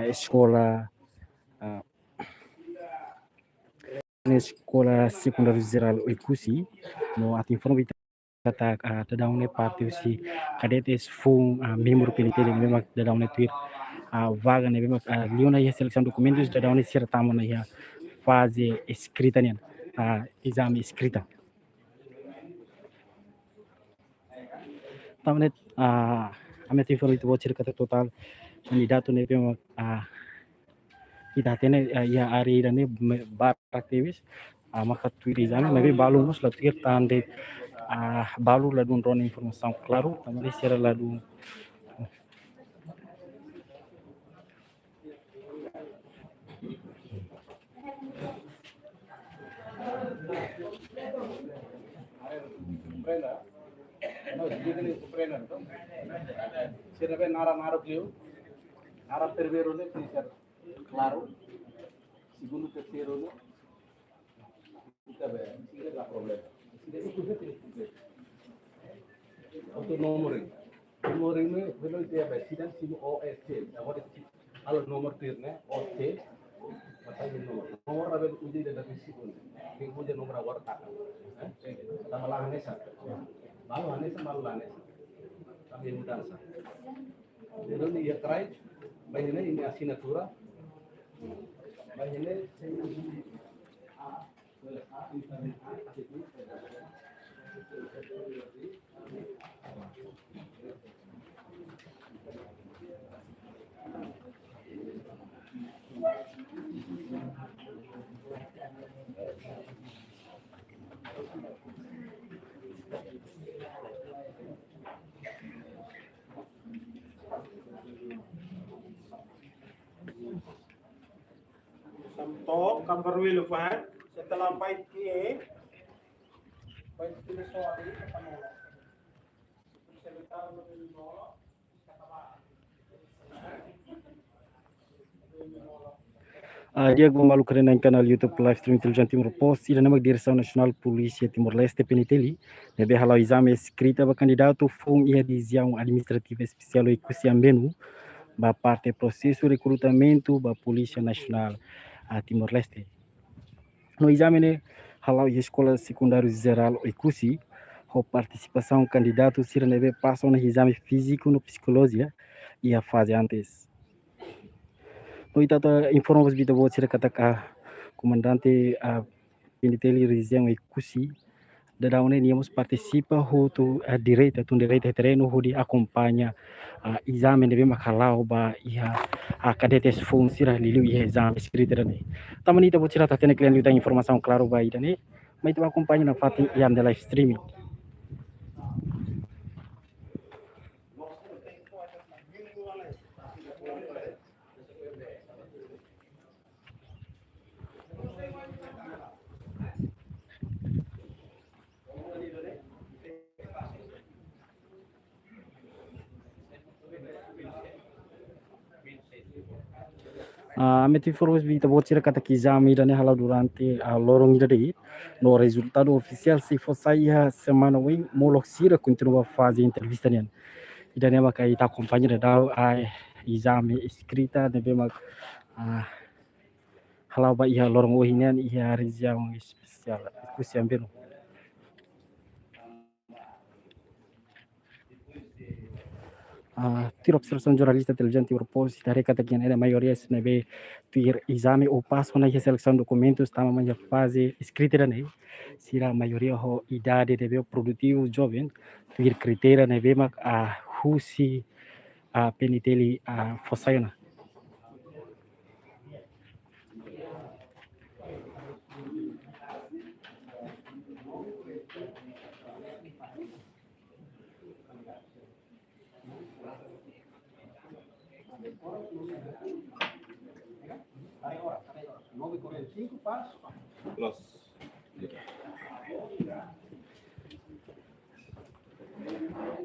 escola ah, na escola secundária geral Oikusi no ati informe kata tadaw ne parte si cadetes fun membro penitente mesmo tadaw ne tuir vaga ne mesmo liona ia seleção documentos tadaw ne certame na ia fase escrita ne exame escrita tamane a meta informe tu bocir kata total candidato ne mesmo idatene ia ari ne bar aktivis maka tuir exame nabi balu mus la tuir tande balu la dun ron informação claro tamane será la dun No, digale Ucrânia, então. Se não é nara clio, nara primeiro né, claro. Segundo, terceiro né, também. Isso é o problema. Untuk nomor ini belum dia presiden sini OSC. Agora kalau nomor tirne OSC, macam nomor abel uji dari sini. Yang uji nomor awal tak. Sama lah Anessa. Malu Anessa. Kami mudah sah. Jadi dia try, bagian ini assinatura. Bagian ini Samto, Kambarwi Lufahan, setelah baik ke, baik itu soal ini ketemu. Diego Malu Karena em canal YouTube Live Stream Inteligente Timor Post e na Direção Nacional Polícia Timor-Leste PNTL deve halau exame escrita para candidato fom e revisão administrativa especial e cusiambenu ba parte processo recrutamento ba Polícia Nacional a Timor-Leste. No exame ne halau escola secundária geral e cusi a participação candidato se neve passa no exame físico no psicologia e a fase antes. No itata informasi bita buat sira kata comandante PNTL região e cusi da daune niamos participa hotu direita terreno ho di acompanha exame deve makalau ba ia cadetes fun sira lilu ia exame escrita ne tamani ta bocira tatene klian yuta informação claro ba ida ne mai tu acompanha na fatin iam de live streaming. Meti informes bita bocira kata que exame irane halau durante a lorong ida no resultado oficial se for sair semana wing molok sira continua fase entrevista nian idane maka ita acompanha da exame escrita deve mak halau ba ia lorong ohinian ia região especial kusiambeno. Tir observação jornalista inteligente propósito da recata que a maioria se neve tir exame ou passo na seleção de documentos tama manja fase escrita né se a maioria ho idade deve produtivo jovem tir criteria neve mak husi peniteli fosayona.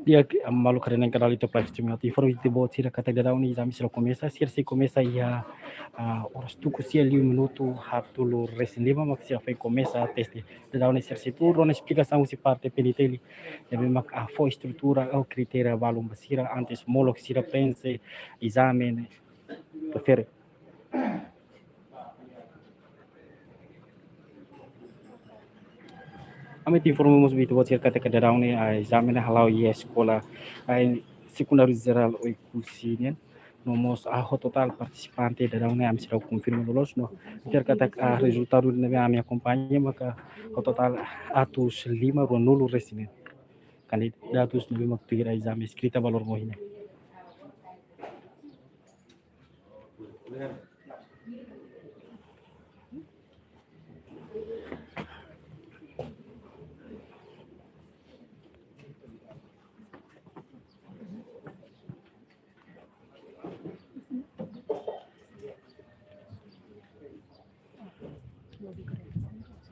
Dia malu karena canal itu live streaming ati informe de bot sira kata da uni exame se começa ia horas tu cosia ali minuto hatulo resinima mak se foi começa a teste da uni se tu ron explicação se parte peniteli deve mak foi estrutura ou criteria valum basira antes molok sira pense exame refere. Amit informamos bitu buat cerca que dará une a exame halau e escola a secundário geral o cursinho nomos a total participante dará une am será confirma lolos no cerca a resultado de a minha companhia maka o total atus 5 ro nulo recime candidatos no mesmo que a exame escrita valor mohina.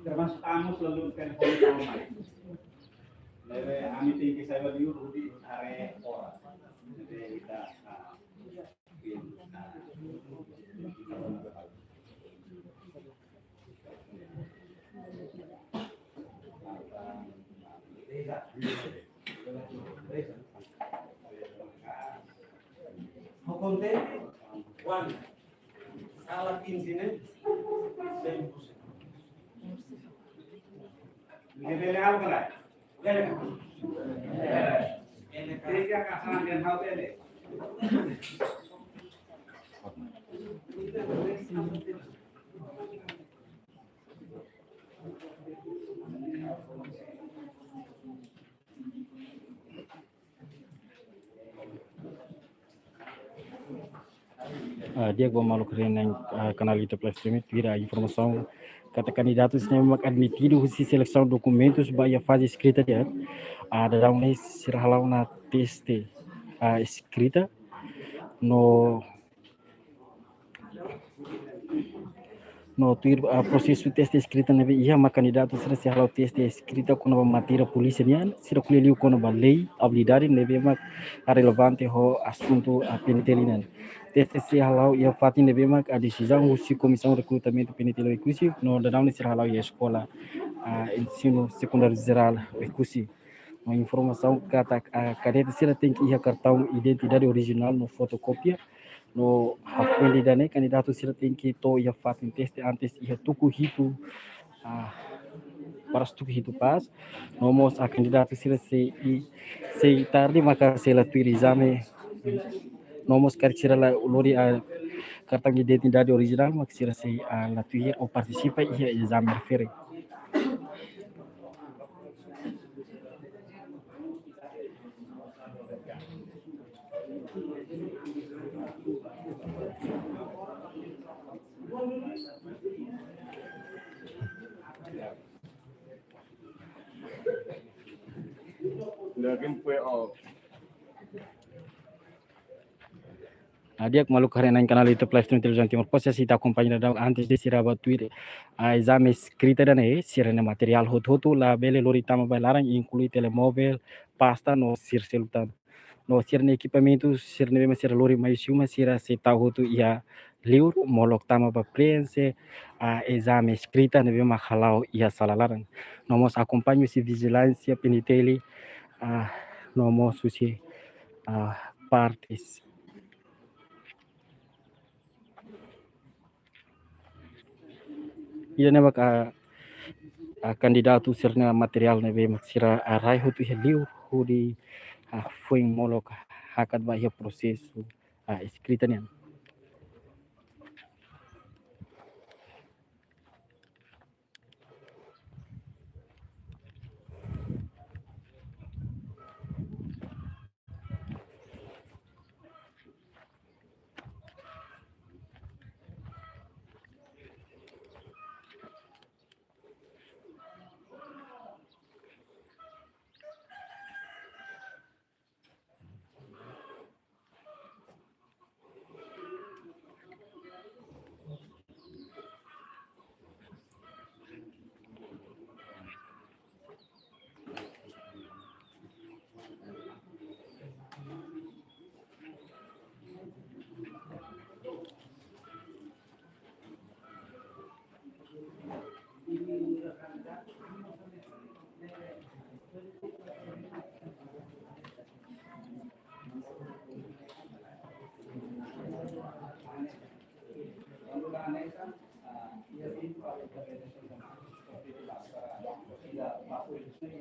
Termasuk kamu selalu telepon sama Mike. Leve kami tinggi saya beli di area orang. Jadi kita konten one salah sini Ini apa lah? Ini kerja kasaran dan hal ini. Dia gua malu keren yang canal YouTube live streaming vira informação kata candidatos yang memang admitido se seleção documentos vai a fase escrita dia dará um serhalau na teste escrita no tuir processo teste escrita na ia ma candidato será se halau teste escrita com uma matéria polícia nian será kuleliu com uma lei habilidade neve ma relevante ho assunto penitelinan teste se halau ia fatin neve ma a decisão se comissão de recrutamento penitenciário equisi no dadão se halau ia escola ensino secundário geral equisi uma informação que a cadete será tem que ir cartão identidade original no fotocópia no hakwendi dane candidato sila tem que to ia fatin teste antes ia tuku hitu para tuku hitu pas nomos a candidato sila se tarde maka sila tuir exame nomos kar sila la lori a cartão de identidade original maka sila se la tuir ou participa ia exame refere. Dia malu karena canal YouTube live stream televisão Timor Posse se está acompanhando antes de ser abatuir a exame escrita dan sirene material hotu la bele lori tama bailaran inclui telemóvel pasta no sir celular no sirene equipamento sirene mesmo sir lori mais uma sira se tá hotu ia livro molok tama ba prense a exame escrita ne mesmo halau ia salalaran nomos acompanho se vigilância peniteli nomos susi partes. Ia nebak candidato serna material nebe maksira rai hutu heliu hudi foi molok hakat ba ia processo escrita nian. Cuando la anexan, y el mismo para que se seperti itulah sekarang tidak masuk di sini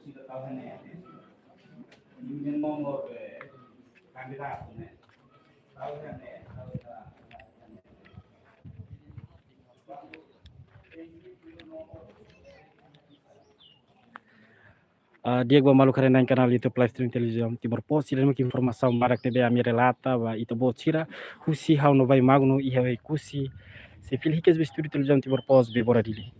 sudah tahu nih ini nomor kandidat nih tahu nih Diego malu karena canal YouTube live stream televisão Timor Poste dan mungkin informação marak tebe a relata ba ito botira husi hau no vai magno i hawe kusi se fil hikes be studio televisão Timor Poste be boradili